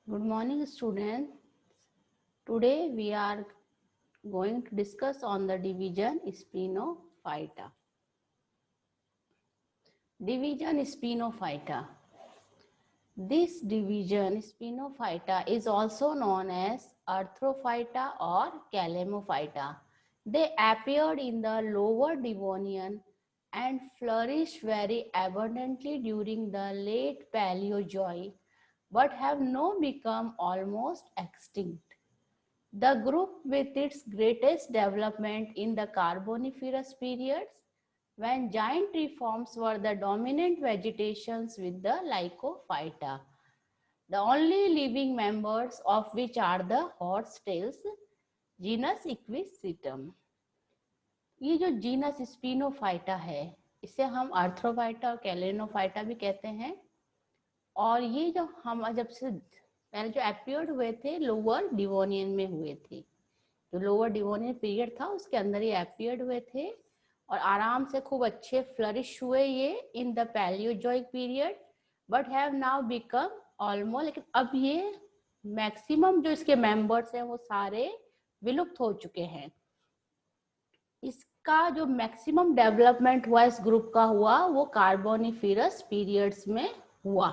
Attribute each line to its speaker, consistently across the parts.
Speaker 1: Good morning, students. Today we are going to discuss on the division Spinophyta. Division Spinophyta. This division Spinophyta is also known as Arthrophyta or Calamophyta. They appeared in the lower Devonian and flourished very abundantly during the late Paleozoic, but have now become almost extinct. The group with its greatest development in the Carboniferous periods, when giant tree forms were the dominant vegetations with the Lycophyta, the only living members of which are the horsetails, genus Equisetum. ये जो genus स्पिनोफाइटा है, इसे हम आर्थ्रोफाइटा और कैलेनोफाइटा भी कहते हैं। और ये जो हम जब से पहले जो अपीयर्ड हुए थे लोअर डिवोनियन में हुए थे, जो लोअर डिवोनियन पीरियड था उसके अंदर ये अपीयर्ड हुए थे और आराम से खूब अच्छे फ्लरिश हुए ये in the Palaeozoic period, but have now become almost, लेकिन अब ये मैक्सिमम जो इसके मेंबर्स हैं वो सारे विलुप्त हो चुके हैं। इसका जो मैक्सिमम डेवलपमेंट हुआ इस ग्रुप का हुआ वो कार्बोनिफेरस पीरियड्स में हुआ।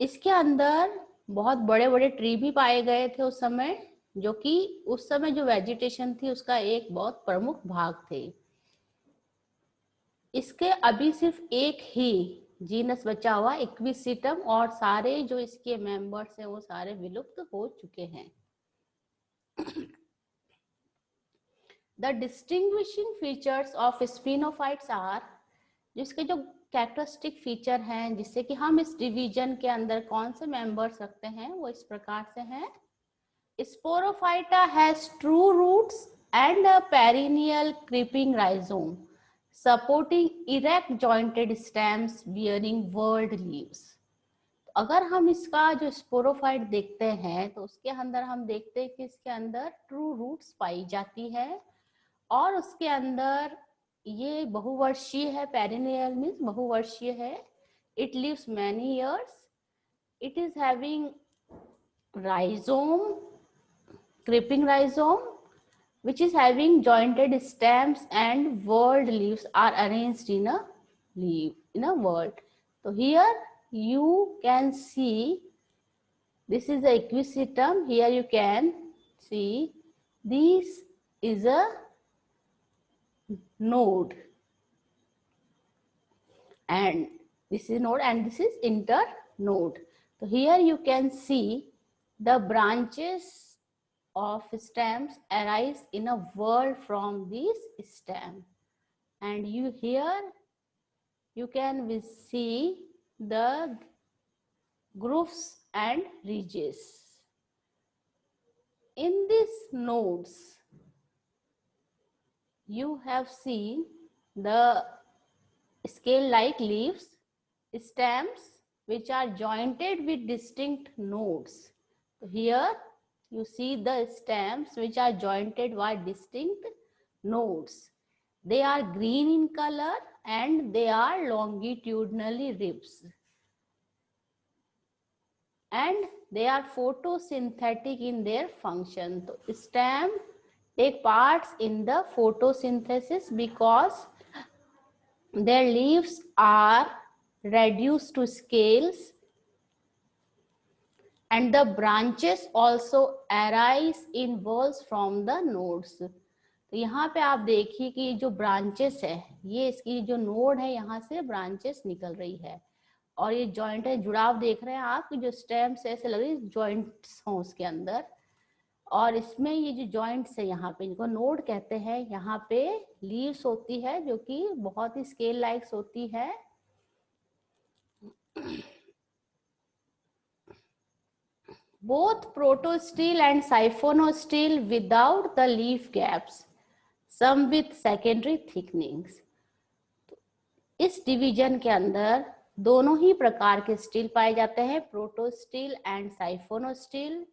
Speaker 1: इसके अंदर बहुत बड़े बड़े ट्री भी पाए गए थे उस समय, जो कि उस समय जो वेजिटेशन थी उसका एक बहुत प्रमुख भाग थे। इसके अभी सिर्फ एक ही जीनस बचा हुआ इक्विसिटम, और सारे जो इसके मेंबर्स हैं वो सारे विलुप्त हो चुके हैं। The distinguishing features of sphenophytes are, जिसके जो कैरेक्टरिस्टिक फीचर हैं जिससे कि हम इस डिवीजन के अंदर कौन से मेंबर्स रखते हैं वो इस प्रकार से हैं। Sporophyte has true roots and a perennial creeping rhizome supporting erect jointed stems bearing whorled leaves. अगर हम इसका जो स्पोरोफाइट देखते हैं तो उसके अंदर हम देखते हैं कि इसके अंदर ट्रू रूट्स पाई जाती है और उसके अंदर ये बहुवर्षीय है। पेरिनियल मीन्स बहुवर्षीय है। It lives many years. It is having rhizome, creeping rhizome, which is having jointed stems and whorled leaves are arranged in a leaf, in a whorl. So here you can see this is the equisetum. Here you can see this is a node and this is node and this is internode. So here you can see the branches of stems arise in a whorl from this stem, and you here you can see the grooves and ridges. In these nodes you have seen the scale-like leaves, stems which are jointed with distinct nodes. So here you see the stems which are jointed by distinct nodes. They are green in color and they are longitudinally ribs. And they are photosynthetic in their function. So stem take parts in the photosynthesis because their leaves are reduced to scales and the branches also arise in whorls from the nodes. तो यहाँ पे आप देखिए कि जो branches है ये इसकी जो नोड है यहाँ से ब्रांचेस निकल रही है और ये जॉइंट है, जुड़ाव देख रहे हैं आप जो स्टेम्स ऐसे लग रही है जॉइंट्स हों उसके अंदर, और इसमें ये जो जॉइंट्स है यहाँ पे इनको नोड कहते हैं। यहाँ पे लीव्स होती है जो कि बहुत ही स्केल लाइक्स होती है। Both protostele and siphonostele without the leaf gaps, some with secondary thickenings. इस डिवीजन के अंदर दोनों ही प्रकार के स्टील पाए जाते हैं, प्रोटोस्टील एंड साइफोनोस्टील।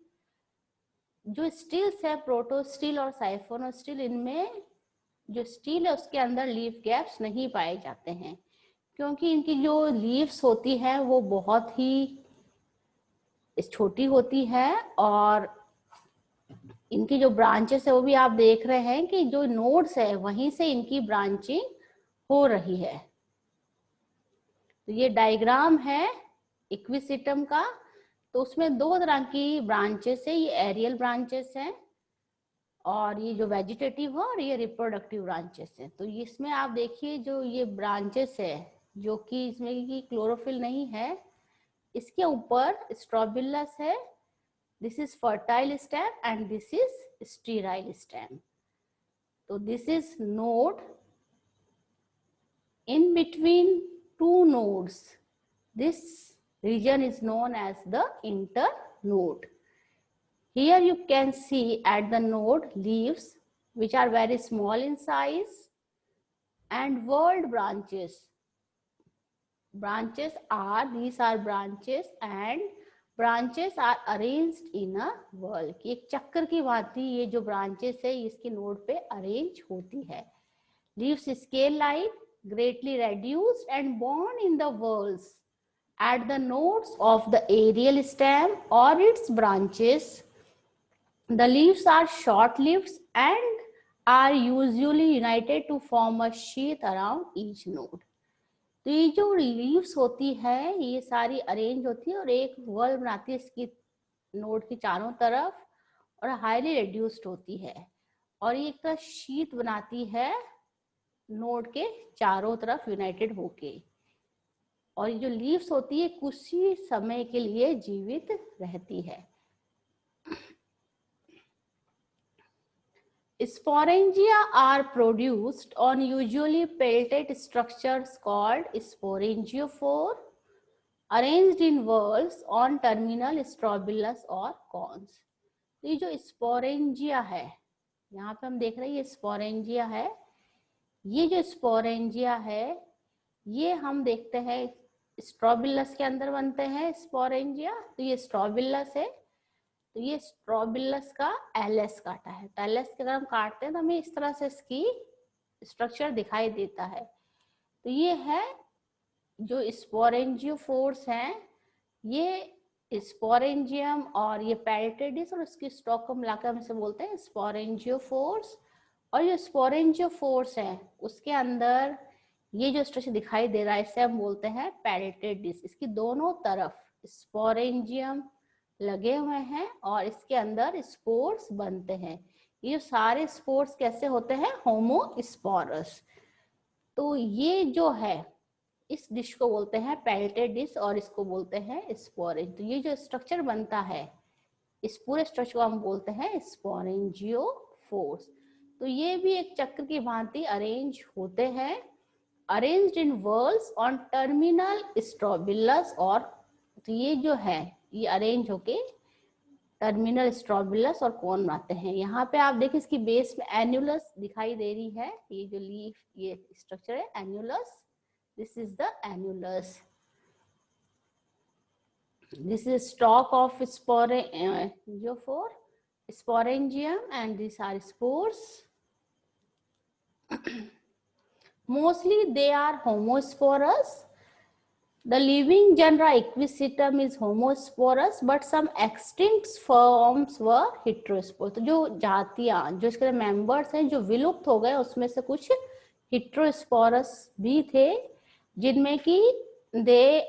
Speaker 1: जो स्टील्स है प्रोटोस्टील और साइफोनोस्टील, इनमें जो स्टील है उसके अंदर लीफ गैप्स नहीं पाए जाते हैं क्योंकि इनकी जो लीव्स होती है वो बहुत ही इस छोटी होती है और इनकी जो ब्रांचेस है वो भी आप देख रहे हैं कि जो नोड्स है वहीं से इनकी ब्रांचिंग हो रही है। तो ये डायग्राम है इक्विसिटम का। तो उसमें दो तरह की ब्रांचेस है, ये एरियल ब्रांचेस हैं और ये जो वेजिटेटिव है और ये रिप्रोडक्टिव ब्रांचेस हैं। तो इसमें आप देखिए जो ये ब्रांचेस है जो कि इसमें की क्लोरोफिल नहीं है, इसके ऊपर स्ट्रोबिलस है, this is fertile stem and this is sterile stem. तो this is node, in between two nodes this region is known as the internode. Here you can see at the node leaves which are very small in size and whorled branches. Branches are, these are branches and branches are arranged in a whorl. एक चक्कर की भांति ये जो branches है इसके node पे arrange होती है. Leaves scale like greatly reduced and borne in the whorls at the nodes of the aerial stem or its branches. The leaves are short-lived and are usually united to form a sheath around each node. तो ये जो leaves होती है ये सारी arrange होती है और एक वॉल बनाती है इसकी नोड की चारों तरफ और हाईली रेड्यूस्ड होती है और ये एक शीट बनाती है नोड के चारों तरफ यूनाइटेड होके। और ये जो लीव्स होती है कुछ ही समय के लिए जीवित रहती है। Sporangia are produced on usually peltate structures called sporangiophore, arranged in whorls on terminal strobilus or cones. तो ये जो स्पोरेंजिया है, यहाँ पे हम देख रहे हैं ये स्पोरेंजिया है। ये जो स्पोरेंजिया है ये हम देखते हैं स्ट्रोबिलस के अंदर बनते हैं स्पोरेंजिया। तो ये स्ट्रोबिलस है, तो ये स्ट्रोबिलस का एलएस काटा है। तो एलएस के अगर हम काटते हैं तो हमें इस तरह से इसकी स्ट्रक्चर दिखाई देता है। तो ये है जो स्पोरेंजियोफोर्स हैं, ये स्पोरेंजियम और ये पैल्टेडिस और उसकी स्टॉक को मिलाकर हम इसे बोलते हैं स्पोरेंजियोफोर्स। और जो स्पोरेंजियोफोर्स है उसके अंदर ये जो स्ट्रक्चर दिखाई दे रहा है इसे हम बोलते हैं पैल्टेडिस। इसकी दोनों तरफ स्पोरेंजियम लगे हुए हैं और इसके अंदर स्पोर्स बनते हैं। ये सारे स्पोर्स कैसे होते हैं? होमोस्पोरस। तो ये जो है इस डिश को बोलते हैं पेल्टेड डिश और इसको बोलते हैं स्पोरेंज। तो ये जो स्ट्रक्चर बनता है इस पूरे स्ट्रक्चर को हम बोलते हैं स्पोरेंजियोफोर्स। तो ये भी एक चक्र की भांति अरेंज होते हैं, arranged in whorls on terminal strobilus. और तो ये जो है ये अरेंज होके टर्मिनल स्ट्रोबिलस और कोन बनाते हैं। यहाँ पे आप देखिए इसकी बेस में एन्युलस दिखाई दे रही है। ये जो लीफ ये स्ट्रक्चर है annulus, this is the annulus. This is stalk of sporangiophore sporangium and these are spores. Mostly they are homosporous. The living genera Equisetum is homosporous, but some extinct forms were heterosporous. तो जो जातियां जो इसके members हैं जो विलुप्त हो गए उसमें से कुछ heterosporous भी थे जिनमें कि they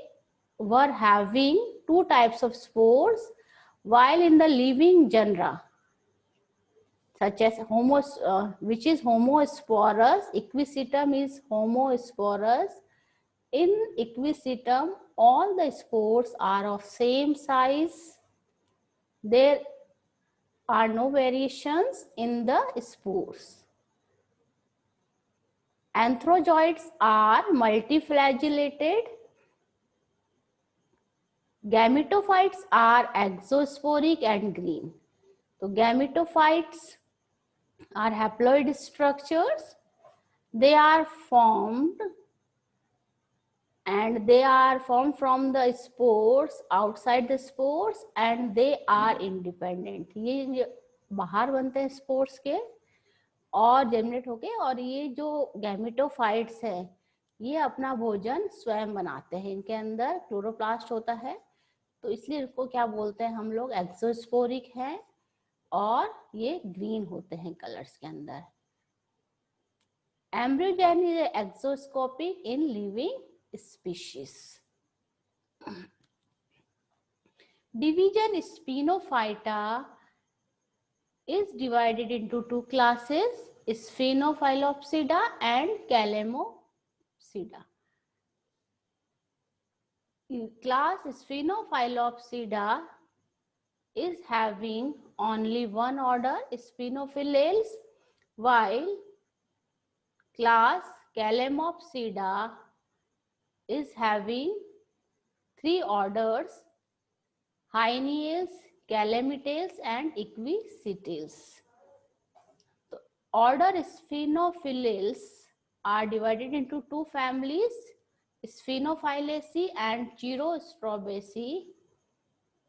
Speaker 1: were having two types of spores, while in the living genera such as which is homosporous, Equisetum is homosporous. In Equisetum, all the spores are of same size. There are no variations in the spores. Anthrozoids are multiflagellated. Gametophytes are exosporic and green. So gametophytes are haploid structures. They are formed from the spores, outside the spores, and they are independent. ये बाहर बनते हैं spores के और जेमिनेट होके, और ये जो गैमेटोफाइट्स है ये अपना भोजन स्वयं बनाते हैं। इनके अंदर क्लोरोप्लास्ट होता है तो इसलिए इसको क्या बोलते हैं हम लोग, एक्सोस्पोरिक है और ये ग्रीन होते हैं कलर्स के अंदर। Embryogeny is exoscopic in living species. Division Sphenophyta is divided into two classes, Sphenophyllopsida and Calamopsida. Class Sphenophyllopsida is having only one order, Sphenophyllales, while class Calamopsida is having three orders, Hyaenales, Calamitales and Equisetails. The order Sphenophyllales are divided into two families, Sphenophyllaceae and Chirostrobaceae.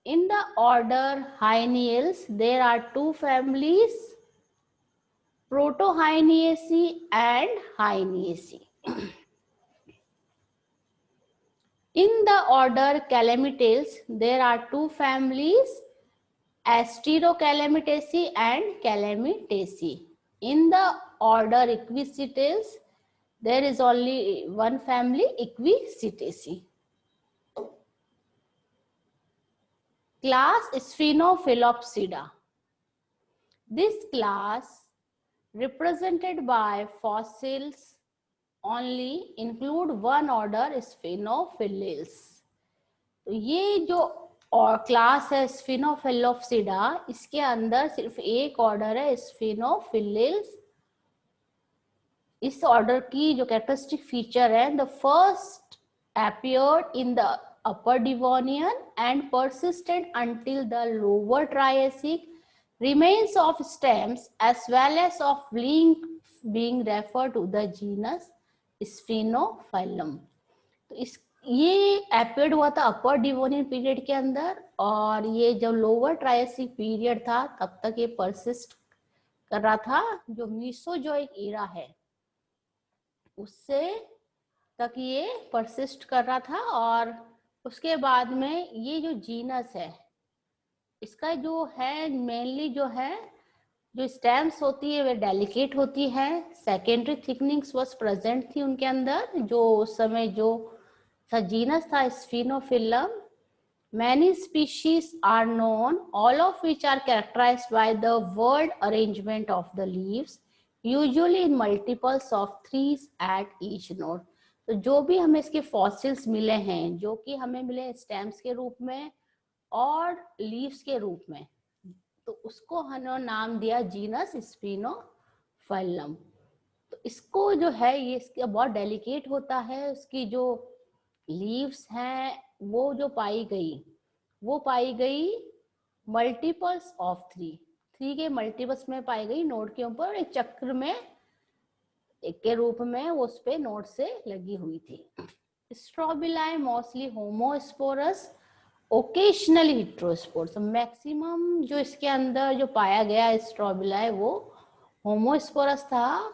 Speaker 1: In the order Hyaenales, there are two families, Protohyaenaceae and Hyaenaceae. In the order Calamitales, there are two families, Asterocalamitacea and Calamitaceae. In the order Equisetails, there is only one family, Equisetaceae. Class Sphenophyllopsida. This class, represented by fossils, only include one order, Sphenophyllales. तो ये जो और class है स्फिनोफिलोप्सिडा, इसके अंदर सिर्फ एक order है, स्फिनोफिलिल्स। इस ऑर्डर की जो कैरेक्टरिस्टिक फीचर है, the first appeared in the upper Devonian and persisted until the lower Triassic. Remains of stems as well as of limbs being referred to the genus Sphenophyllum. तो इस ये appeared हुआ था अपर Devonian period के अंदर, और ये जब लोअर ट्रायसिक पीरियड था तब तक ये परसिस्ट कर रहा था। जो मीसोजोइक ईरा है उससे तक ये परसिस्ट कर रहा था, और उसके बाद में ये जो जीनस है इसका जो है मेनली जो है जो स्टेम्स होती है वे डेलिकेट होती है। सेकेंडरी थिकनिंग्स वॉज प्रेजेंट थी उनके अंदर, जो उस समय जो जीनस था स्फिनोफिलम। Many species are known, all of which are characterized by the word arrangement of the leaves, usually in multiples of 3 at each node. तो जो भी हमें इसके फॉसिल्स मिले हैं, जो कि हमें मिले स्टेम्स के रूप में और लीव्स के रूप में, तो उसको हमने नाम दिया जीनस स्फिनोफिलम। तो इसको जो है ये इसका बहुत डेलिकेट होता है, उसकी जो लीव्स हैं वो जो पाई गई मल्टीपल्स ऑफ 3 के मल्टीपल्स में पाई गई नोड के ऊपर, एक चक्र में एक के रूप में वो उस पे नोड से लगी हुई थी। Strobili mostly homosporous, occasionally heterosporous. Maximum जो इसके अंदर जो पाया गया स्ट्रोबिलाई वो होमोस्पोरस था,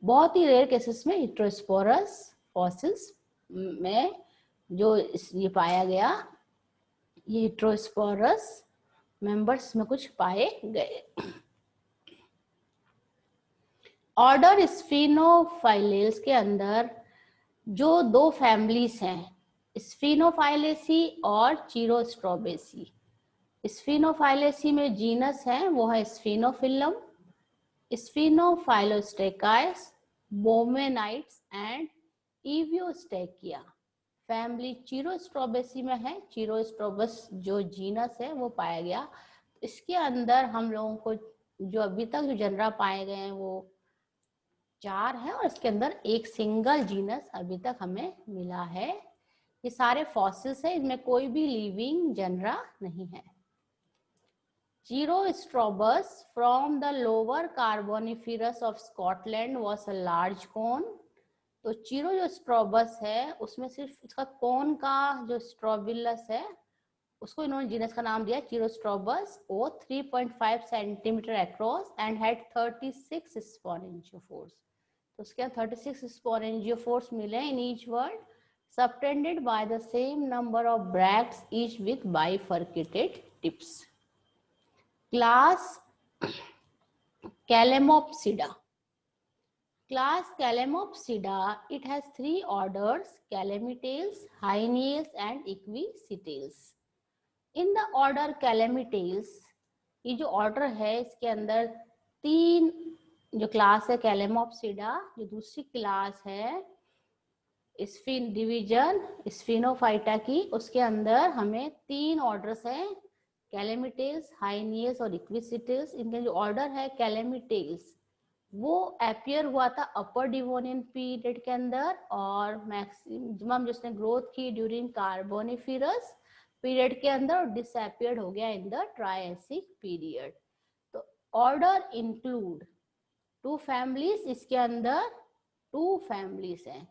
Speaker 1: बहुत ही रेयर केसेस में हेटेरोस्पोरस फॉसिल्स में जो ये पाया गया, ये हेटेरोस्पोरस मेंबर्स में कुछ पाए गए। ऑर्डर स्फिनोफाइलेल्स के अंदर जो दो फैमिलीज हैं, स्फिनोफाइलेसी और चीरोस्ट्रोबेसी। स्फिनोफाइलेसी में जीनस है वो है स्फिनोफिलम, स्फिनोफाइलोस्टेकाइस, बोमेनाइट्स एंड इवियोस्टेकिया। फैमिली चीरोस्ट्रोबेसी में है, चीरोस्ट्रोबस जो जीनस है वो पाया गया। इसके अंदर हम लोगों को जो अभी तक जो जनरा पाए गए हैं वो 4 है, और इसके अंदर एक सिंगल जीनस अभी तक हमें मिला है। ये सारे फॉसिल्स है, इनमें कोई भी लिविंग जनरा नहीं है। Chirostrobus from the lower Carboniferous of Scotland was a large cone. तो चीरो जो स्ट्रोबस है उसमें सिर्फ इसका कोन का जो स्ट्रोबिलस है उसको इन्होंने जीनस का नाम दिया चीरोस्ट्रोबस। वो 3.5 सेंटीमीटर अक्रॉस एंड हैड 36 स्पोरेंजियोफोर्स। तो उसके 36 स्पोरेंजियोफोर्स मिले in each word, subtended by the same number of bracts, each with bifurcated tips. Class Calamopsida. Class Calamopsida, it has three orders: Calamitales, Haineals and Equisetails. In the order Calamitales, ये जो order है इसके अंदर तीन जो class है कैलेमोप्सिडा, जो दूसरी क्लास है स्फिन डिवीजन स्फिनोफाइटा की, उसके अंदर हमें तीन ऑर्डर्स हैं, कैलेमिटेल्स, हाइनियल्स और इक्विसिटल्स। इनके जो ऑर्डर है कैलेमिटेल्स वो अपियर हुआ था अपर डिवोनियन पीरियड के अंदर, और मैक्सिमम जिसने ग्रोथ की ड्यूरिंग कार्बोनिफेरस पीरियड के अंदर, और डिसअपियर्ड हो गया इन द ट्रायसिक पीरियड। तो ऑर्डर इंक्लूड टू फैमिलीज, इसके अंदर टू फैमिलीज हैं।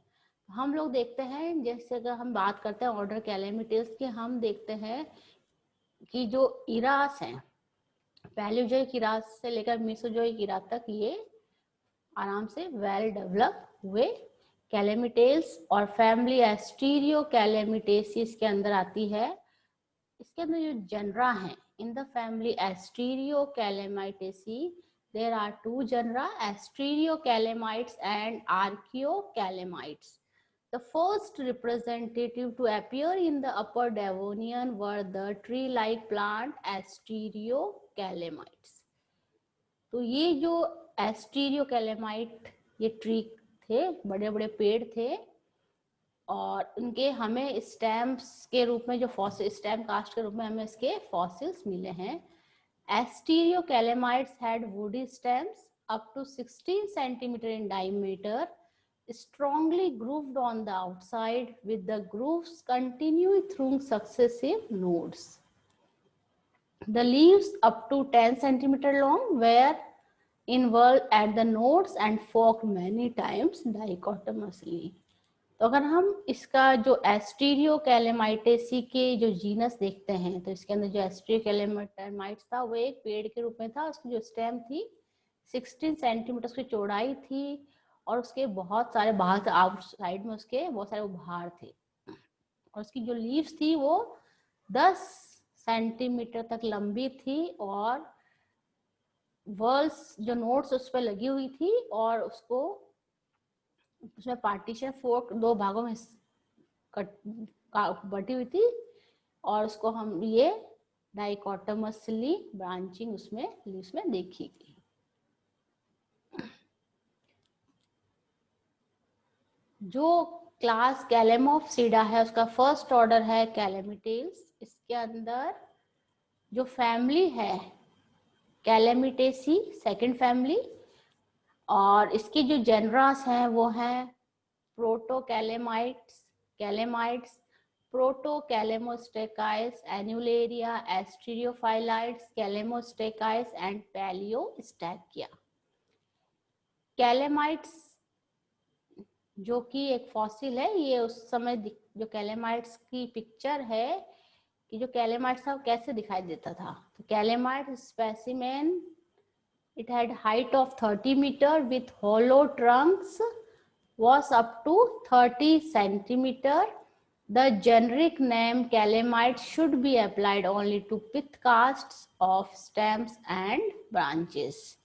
Speaker 1: हम लोग देखते हैं, जैसे अगर हम बात करते हैं ऑर्डर कैलेमिटेल्स की, हम देखते हैं कि जो इरास हैं, पैलियोजोइक इरास से लेकर मेसोजोइक इरा तक ये आराम से वेल डेवलप हुए। कैलेमिटेल्स और फैमिली एस्टीरियो कैलेमिटेसिस के अंदर आती है। इसके अंदर जो जनरा है in the family Asterocalamitaceae, there are two genera, Asteriocalamites and Archaeocalamites. The first representative to appear in the Upper Devonian were the tree-like plant Asteriocalamites. तो ये जो Asteriocalamitite ये ट्री थे, बड़े बड़े पेड़ थे, और उनके हमें स्टेम्स के रूप में, जो फॉसिल स्टेम कास्ट के रूप में हमें इसके फॉसिल्स मिले हैं। Asteriocalamites had woody stems up to 16 centimeter in diameter, strongly grooved on the outside, with the grooves continuing through successive nodes. The leaves up to 10 centimeter long were involved at the nodes and forked many times dichotomously. तो अगर हम इसका जो एस्टीरियोकैलेमाइटेसी के जो genus देखते हैं, तो इसके अंदर जो एस्टीरियोकैलेमाइट्स था वो एक पेड़ के रूप में था। उसकी जो स्टेम थी 16 सेंटीमीटर की चौड़ाई थी, और उसके बहुत सारे बाहर से आउटसाइड में उसके बहुत सारे उभार थे, और उसकी जो लीव्स थी वो 10 सेंटीमीटर तक लंबी थी, और वर्ल्स जो नोट्स उस पर लगी हुई थी, और उसको उसमें पार्टीशन फोर्क दो भागों में बटी हुई थी, और उसको हम ये डाइकोटमसली ब्रांचिंग उसमें लीव्स में देखी गई। जो क्लास कैलेमोप्सिडा है उसका फर्स्ट ऑर्डर है कैलेमिटेल्स। इसके अंदर जो फैमिली है कैलेमिटेसी, सेकंड फैमिली, और इसकी जो जेनरास हैं वो हैं प्रोटोकैलेमाइट्स, कैलेमाइट्स, प्रोटोकैलेमोस्टेकाइस, एनुलेरिया, एस्टीरियोफाइलाइट्स, कैलेमोस्टेकाइस एंड पैलियोस्टैकिया। कैलेमाइट्स जो कि एक फॉसिल है, ये उस समय जो कैलेमाइट्स की पिक्चर है कि जो कैलेमाइट्स था वो कैसे दिखाई देता था। तो कैलेमाइट specimen, it had height of 30 meter with hollow trunks, was up to 30 centimeter. The generic name calamite should be applied only to pith casts of stems and branches.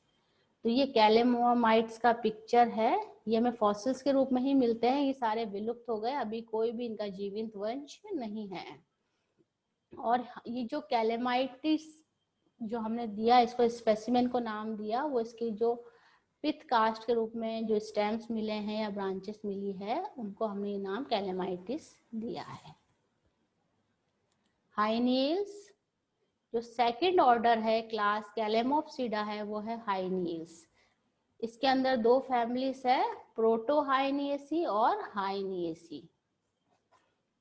Speaker 1: तो ये कैलेमोमाइट्स का पिक्चर है, ये हमें फॉसिल्स के रूप में ही मिलते हैं। ये सारे विलुप्त हो गए, अभी कोई भी इनका जीवित वंश नहीं है। और ये जो कैलेमाइटिस जो हमने दिया, इसको स्पेसिमेन को नाम दिया, वो इसकी जो पिथ कास्ट के रूप में जो स्टेम्स मिले हैं या ब्रांचेस मिली है, उनको हमने ये नाम कैलेमाइटिस दिया है। हाइनियल्स, जो सेकंड ऑर्डर है क्लास कैलेमोप्सिडा है, वो है हाइनियल्स। इसके अंदर दो फैमिलीज है, प्रोटोहाइनियसी और हाइनियसी।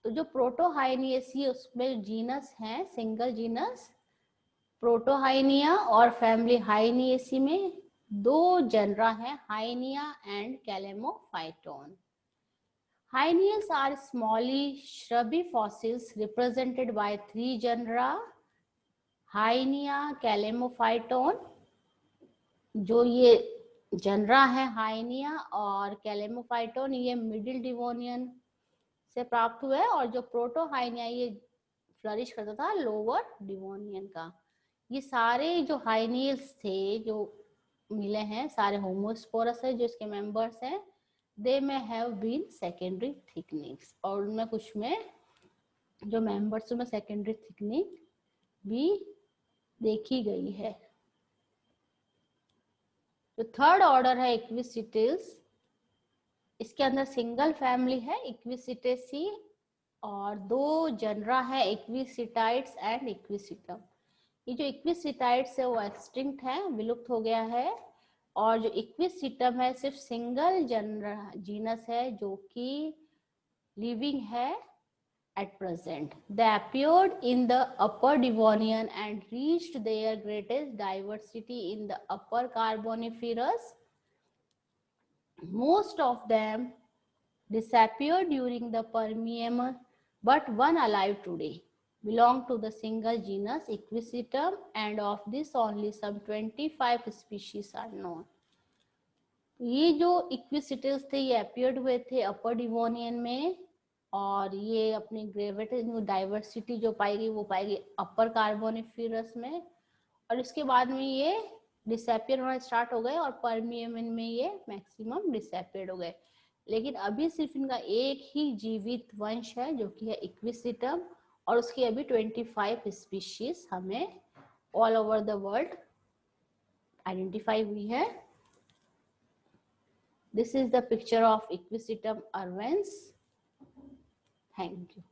Speaker 1: तो जो प्रोटोहाइनियसी उसमें जीनस है, सिंगल जीनस प्रोटोहाइनिया, और फैमिली हाइनियसी में दो जनरा है, Hyenia and Calamophyton. Hyeniales are smally shrubby fossils represented by three genera, Hyenia, Calamophyton. जो ये जनरा है हाइनिया और कैलेमोफाइटोन, ये मिडिल डिवोनियन से प्राप्त हुए, और जो प्रोटोहाइनिया ये फ्लरिश करता था लोअर डिवोनियन का। ये सारे जो हाइनियल्स थे जो मिले हैं सारे होमोस्पोरस है जो इसके मेंबर्स हैं, दे में हैव बीन सेकेंडरी थिकनिंग्स, और उनमें कुछ में जो मेंबर्स में सेकेंडरी थिकनिंग भी देखी गई है। जो थर्ड ऑर्डर है इक्विसिटिल्स, इसके अंदर सिंगल फैमिली है इक्विसिटेसी, और दो जनरा है इक्विसिटाइड्स एंड इक्विसिटम। ये जो इक्विसिटाइड्स है वो एक्सटिंक्ट है, विलुप्त हो गया है, और जो इक्विसिटम है सिर्फ सिंगल जनरा जीनस है जो कि लिविंग है at present. They appeared in the Upper Devonian and reached their greatest diversity in the Upper Carboniferous. Most of them disappeared during the Permian, but one alive today belong to the single genus Equisetum, and of this only some 25 species are known. ये जो इक्विसिटल्स थे ये appeared हुए थे अपर Devonian में, और ये अपनी ग्रेविटी डाइवर्सिटी जो पाएगी वो पाएगी अपर कार्बोनिफेरस में, और इसके बाद में ये डिसअपियर होना स्टार्ट हो गए, और परमियन में ये मैक्सिमम डिसअपियर्ड हो गए। लेकिन अभी सिर्फ इनका एक ही जीवित वंश है जो कि है इक्विसिटम, और उसकी अभी 25 स्पीशीज हमें all over the world identify हुई है। This is the picture of Equisetum urvens. Thank you.